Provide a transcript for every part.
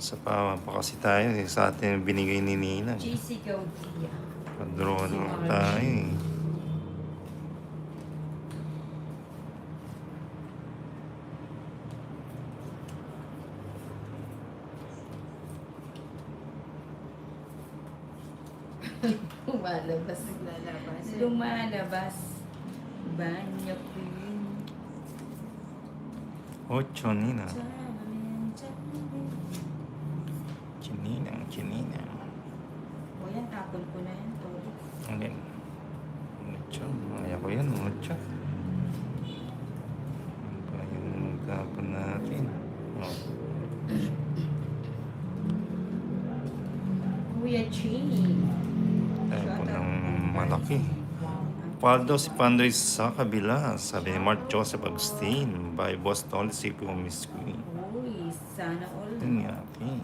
Sa pa kasi tayo sa atin binigay ni Nina. JC Gaudia. Padro tayo eh. Lumalabas. Lumalabas. Banyo queen. 8 Nina. Chinina. O yan, tapon ko na yan. Todo. Ano yan? 8. Ayaw ko yan, 8. Ano pa yung tapon natin? Oh. Kuya Chi. Tayo po ng malaki. Paldo si Pandoy sa kabila, sabi ni Mark Joseph Agustin, by Boss Tol, si Miss Queen. Uy, sana all. Yun nga, okay.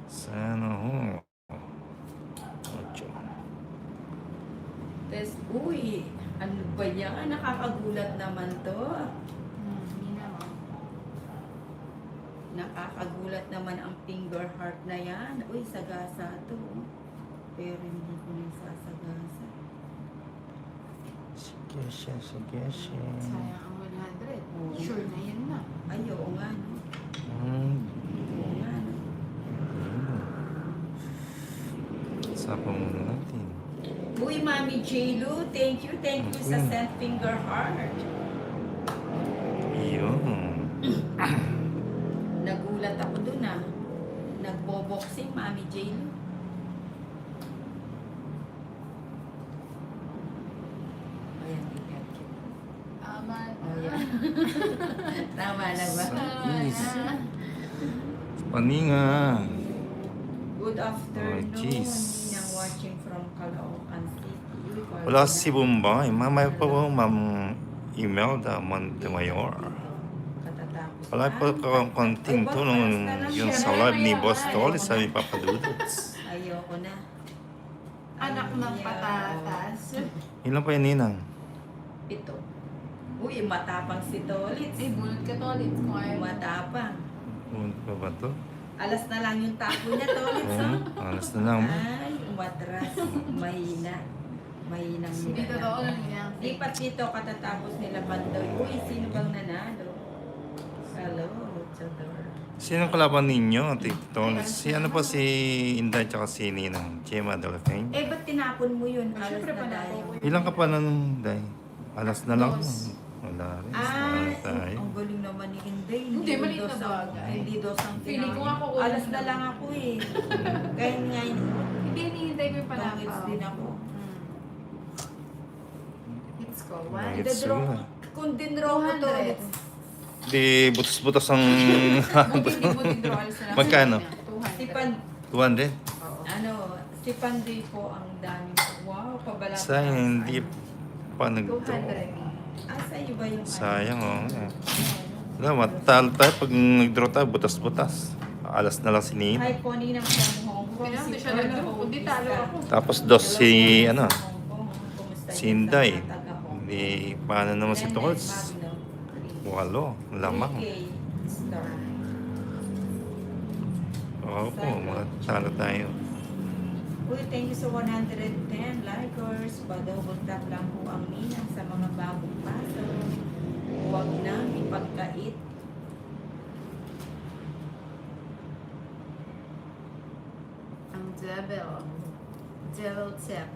Sana ho. 8. Test, uy, ano ba yan? Nakakagulat naman to. Nakakagulat naman ang finger heart na yan. Uy, sagasa to. Pero hindi ko na sasagasa. Sige siya. Sayang ang 100. Sure na yan na. Ay, oo nga, no? Oo nga, no? Sapa muna natin. Uy, Mami J-Lu, thank you sa sent finger heart. Yun. Nagulat ako dun, ah. Nagbo-boxing, Mami J-Lu. Ayan, tingnan ko. Aman. Oh, yan. Tama na ba? Is. Paninga. Good afternoon. Oh, jeez. Ninang watching from Caloocan City. Wala si Bombay. Mamaya pa po, Ma'am Imelda Montemayor. Katatapos Wala pa konting tulong yun sa live ni Boss Tol, sabi Papa Dudots. Ayoko na. Anak ng patatas. Ilan pa yun, Ninang? Ito. Uy, matapang si Tolitz. Ay, bunot ka to ulit kung ayaw. Matapang. Ano pa ba to? Alas na lang yung tapo niya, Tolitz. Oh. Alas na lang. Ay, umatras. Mahina. Mahinang Hindi totoo lang yan. Lipat dito katatapos nila Bandoy. Uy, sino bang nanalo? Hello, Chador. Sino kalaban ninyo, Tol? Si ano po si Inday tsaka si Ninang? Gemma Delphine? Eh, ba't tinapon mo yun? Alas Siyempre na pa tayo. Ilang ka pa nun, Day? Alas na lang. Dos. Wala rin. Ah, Wala tayo. ang galing naman ni Inday. Hindi, maliit na dos ang- bagay. Hindi dos ang Feeling ko tinapon. ako ulit Alas na na. lang ako eh. Kaya nga yun. Hindi, hinihintay ko yung Pangits panakaw. din ako. Hits ko. Bakit? One. Draw, yun. kung dinraw ko to, 200. Di butos-butos ang... Buti draw, alis na lang. Magkano? si 200. Pan, 200? Oo. ano, si Pandoy po ang daming, wow, pabalata. Sayang, hindi pa nag-draw. 200. Ah, sa'yo ba yung Sayang, oh. Wala, matalo tayo pag nag-draw tayo, butas-butas. Alas na lang si Nina. Hi po, Ninang from Hong Kong. Pinanto siya nag-draw. Kundi talo ako. Tapos dos si, ano, Kumusta si yung Inday. sa taga Hong Kong? Hindi, paano naman si Leonard Tolz? Magno. 8, lamang. 3K star. Oo po, matalo tayo. Uy, thank you sa 110 likers. Double tap lang po ang Ninang sa mga bagong paso. Huwag na ipagkait. Ang Devil. Devil tip.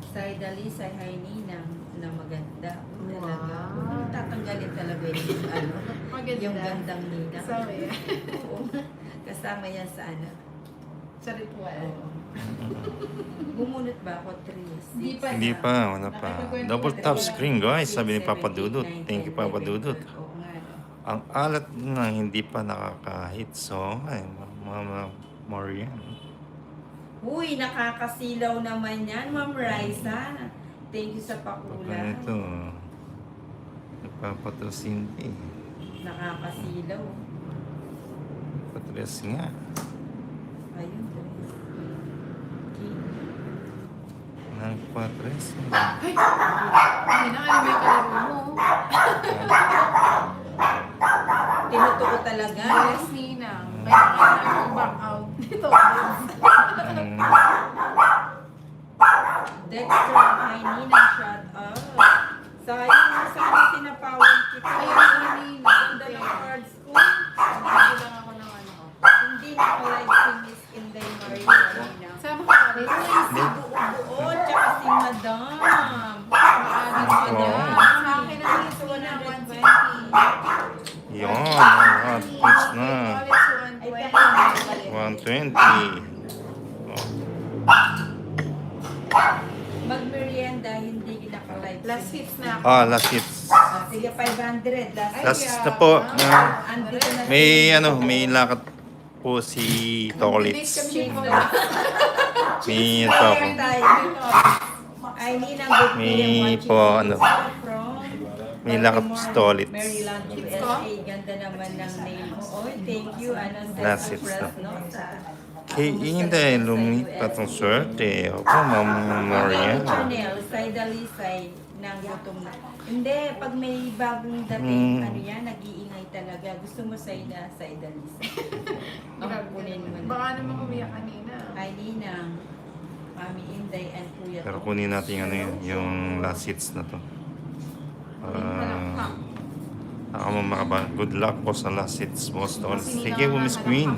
Say Dali, say hi Ninang na maganda. Uy, talaga. Wow. Uy, tatanggalin talaga yung ano. Maganda. Yung gandang Ninang. Sorry. Oo. Kasama yan sa ano. Sa ritual. Bumunot ba ako, Tris? Hindi pa. Hindi pa, wala pa. Double tap screen guys, sabi ni Papa Dudut. Thank you Papa Dudut. Oo nga. no. Ang alat na hindi pa nakaka-hit song ay Mama Marian. Uy, nakakasilaw naman yan, Ma'am Raisa. Thank you sa Papa pakula. nito, nagpapatrosinte. Nakakasilaw. Patres nga. Ayun, Tris. Okay. Nagpatres. Ay! Hindi na kayo may kalaro mo. Tinutuko talaga. Yes, Nina. Kaya back out. Dito. Mm. Dexter, hi Nina, shout out. Sayang na sana sinapawan kita. Ayun na Nina. Ganda ng cards ko. Hindi lang ako ng ano. Hindi na ko like si Miss Inday Marina. Sama ka rin. Hindi. Oo, tsaka si Madam. Maaaring Oo. madam. Sa akin na rin ito na 120. Yun, hot pits na. Ulit 120. 120. Oh. Magmerienda, hindi naka-live. Last hits na ako. Last hits. Sige, 500. Last hits na po. Andito na May lakad po si Tolitz. May ito ako. Ay, Nina, good May day. po, ano, may lakad po si Tolitz. Maryland, USA. Ganda naman ng name mo. Oy, thank you. Ano, Last hits na. Kay Inday, lumipat ang swerte. Opo, Ma'am Maria. Chanel, say dalisay ng gutom na. Hindi, pag may bagong dating, ano yan, nag-iingay talaga. Gusto mo say na say dalisay. Ang kunin mo na. Baka naman umiyak kanina. Ay, Nina, Mami Inday, and Kuya Pero Tom. kunin natin yung, ano yun, yung last hits na to. Ako mo makaba. Good luck po sa last hits, Boss Tolitz. Sige po, Miss Queen.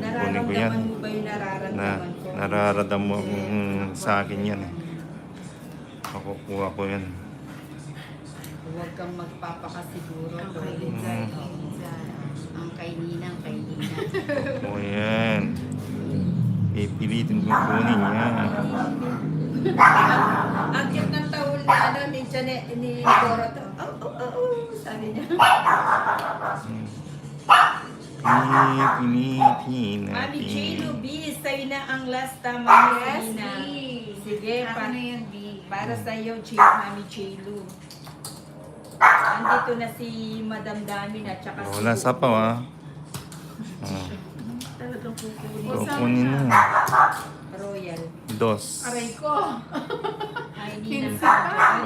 Kunin ko yan. Nararamdaman mo ba yung nararamdaman ko? Nararamdaman mo sa akin yan eh. Makukuha ko yan. Huwag kang magpapakasiguro. Ang Tol. kailizay. Ang kay Nina, ang kay Nina. O yan. Pipilitin ko kunin yan. Ang cute ng tawul na ano ni Janet, ni Dora to. Sabi niya. Pinitin Mami J-Lo, natin. B, sa'yo na ang last time, Mami Yes, Nina. B. Sige, Ako na yan, B. para sa'yo, Mami J-Lo. Andito na si Madam Damin at saka si Wala sa pa ha. Talagang kukunin. Kukunin mo. Royal. Dos. Aray ko. Ay, Nina. Kinsa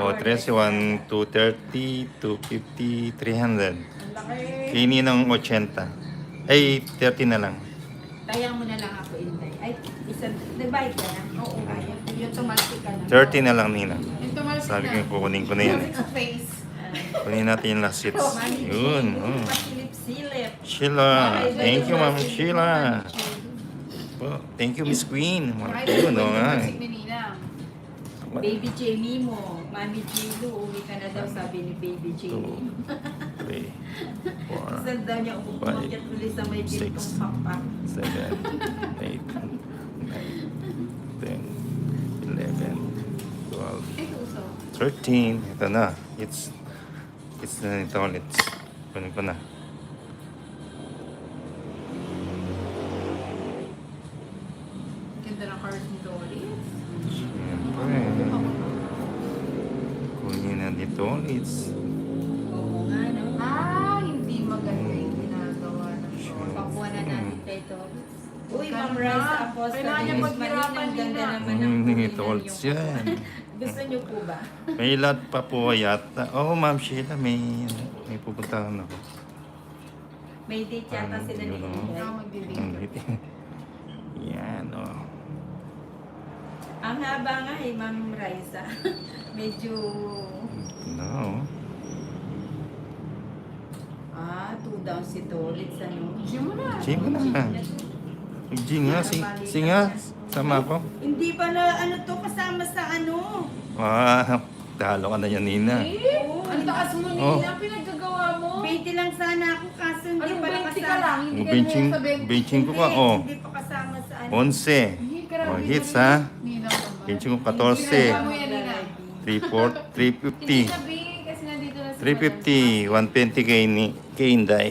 O, 3, 1, 230, 250, 300. Ang laki. Kini ng 80. Ay, 30 na lang. Tayang mo na lang ako, Inday. Ay, isang, nag-bite ka na? Oo. Yung tumalsik ka na. 30 na lang, Nina. Yung tumalsik Sabi na. ko, kukunin ko na yan. Tumalsik sa face. Kunin natin yung last hits. Mami Yun. J-Lo, Oh. pasilip-silip. Sheila. Thank you, Ma'am Sheila. Oh, thank you, Miss Queen. Kahit Yun, yung o nga. tumalsik ni Nina. Baby J Mimo, Mami J-Lo, uwi ka na daw, sabi ni Baby J 2, Mimo. 3, 4, Saan daw niya umakit ulit sa may bintong 6, pakpak. 7, 8, 9, 10, 11, 12, Ay, uso. 13. Ito na. It's na ito ulit. Kunin ko na. Ganda ng cards ni Doris. Siyempre. Kunin na dito ulit. Oo nga, no? Hindi maganda yung ginagawa ng Doris. Pakuha na natin kay Toris. Uy, Ma'am Ganda. Rice Aposta. Kailangan niya Miss paghirapan Manila, ang ganda nila. naman ng Hindi kulinan ito ulit yung- yan. Gusto niyo po ba? May lot pa po yata. Oo, Ma'am Sheila, may pupuntahan ako. May date yata sila ni Yun, oh. Inday. Ako magdidate. Yan, oh. Ang haba nga eh, Ma'am Raisa. Medyo... No. 2 down si Tolis, ano? Gym mo na. Sige mo na. Sige nga, sige nga. Sama ko. Hindi pala, ano to, kasama sa ano? Talo ka na yan, Nina. Oo. Ang taas mo, Oh. Nina. Pinaggagawa mo. 20 lang sana ako, kaso hindi Anong pala 20 ka kasama. lang? Hindi ka Benching, na sa 20. benching ko pa, Hindi, oh. Hindi pa kasama sa ano. 11. Hindi, grabe Oh, na hits, rin. ha? Nina naman. Benching ko Ginagawa 14. mo yan, Nina. 350. Hindi na, B. Kasi nandito na si 350. 120 kay Inday.